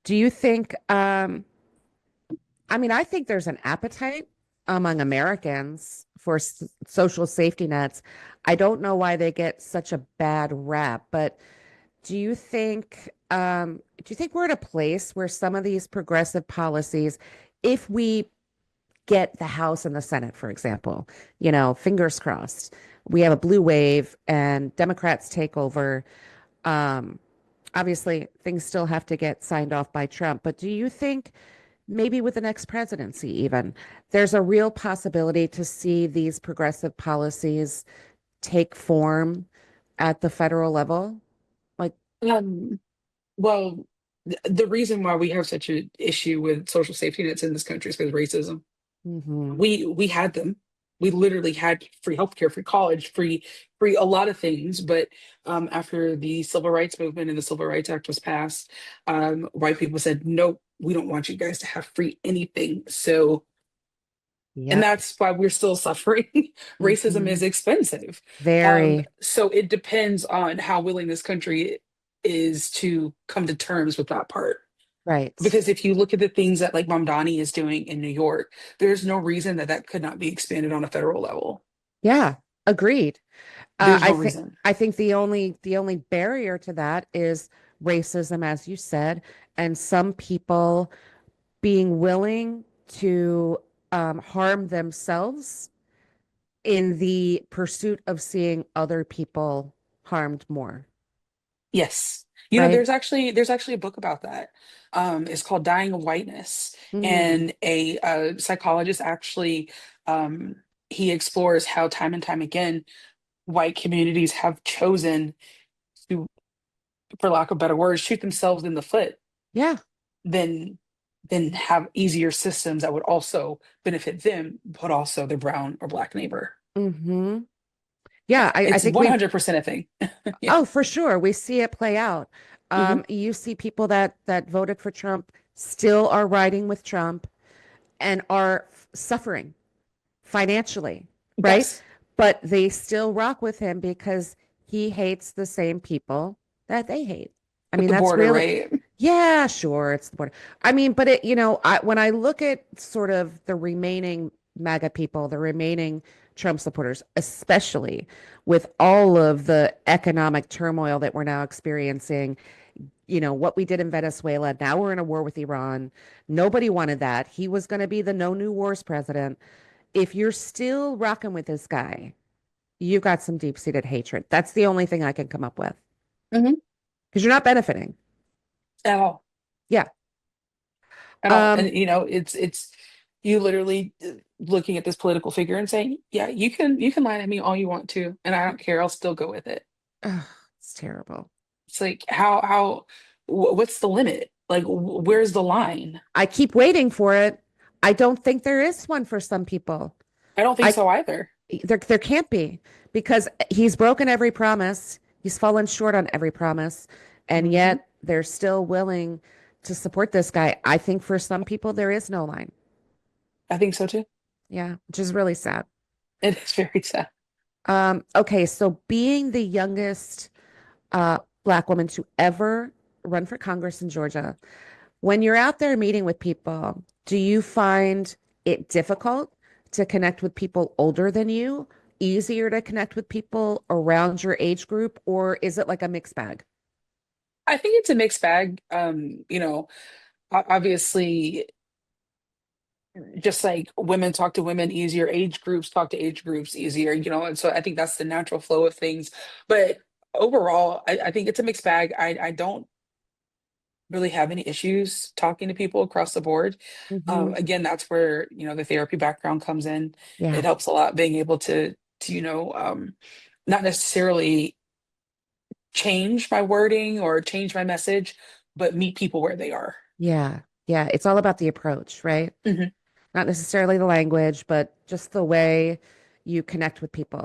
Do you think, I mean, I think there's an appetite among Americans for social safety nets. I don't know why they get such a bad rap, but do you think we're at a place where some of these progressive policies, if we get the House and the Senate, for example, fingers crossed, we have a blue wave and Democrats take over. Um, Obviously, things still have to get signed off by Trump, but do you think maybe with the next presidency, even there's a real possibility to see these progressive policies take form at the federal level? Like, Um, well, the reason why we have such an issue with social safety nets in this country is because racism. hmm We had them. We literally had free healthcare, free college, free a lot of things. But after the civil rights movement and the Civil Rights Act was passed, white people said, "Nope, we don't want you guys to have free anything." So, and yep. that's why we're still suffering. Racism hmm is expensive. Very So it depends on how willing this country is to come to terms with that part. right. Because if you look at the things that like Mamdani is doing in New York, there's no reason that that could not be expanded on a federal level. Yeah, agreed. There's I no think reason. I think the only barrier to that is racism, as you said, and some people being willing to harm themselves in the pursuit of seeing other people harmed more, Yes. right? There's actually a book about that. It's called Dying of Whiteness, Mm, and a psychologist actually um, he explores how time and time again white communities have chosen to, for lack of better words, shoot themselves in the foot yeah. than have easier systems that would also benefit them, but also their brown or black neighbor. hmm Yeah, I It's think we've 100% a thing. Yeah. oh, for sure. We see it play out. Hmm. You see people that voted for Trump still are riding with Trump and are suffering financially, right? Yes. But they still rock with him because he hates the same people that they hate. I At mean, the that's border, really, right? yeah, sure, it's the border. I mean, but when I look at sort of the remaining MAGA people, the remaining Trump supporters, especially with all of the economic turmoil that we're now experiencing, what we did in Venezuela, now we're in a war with Iran. Nobody wanted that. He was going to be the no new wars president. If you're still rocking with this guy, you've got some deep seated hatred. That's the only thing I can come up with Hmm. because you're not benefiting. At all. Yeah. At all. And Um, it's you literally looking at this political figure and saying, yeah, you can lie at me all you want to, and I don't care. I'll still go with it. ugh, it's terrible. It's like what's the limit? Like where's the line? I keep waiting for it. I don't think there is one for some people. I don't think I so either. there can't be because he's broken every promise. He's fallen short on every promise, and Hmm. yet they're still willing to support this guy. I think for some people there is no line. I think so too. Yeah, which is really sad. It is very sad. Okay, so being the youngest Black woman to ever run for Congress in Georgia, when you're out there meeting with people, do you find it difficult to connect with people older than you, easier to connect with people around your age group, or is it like a mixed bag? I think it's a mixed bag. Obviously, just like women talk to women easier, age groups talk to age groups easier, and so I think that's the natural flow of things. But overall, I think it's a mixed bag. I don't really have any issues talking to people across the board. hmm Again, that's where, the therapy background comes in. It Yeah. helps a lot being able to, not necessarily change my wording or change my message, but meet people where they are. Yeah. Yeah. It's all about the approach, right? Mhm. Not necessarily the language, but just the way you connect with people.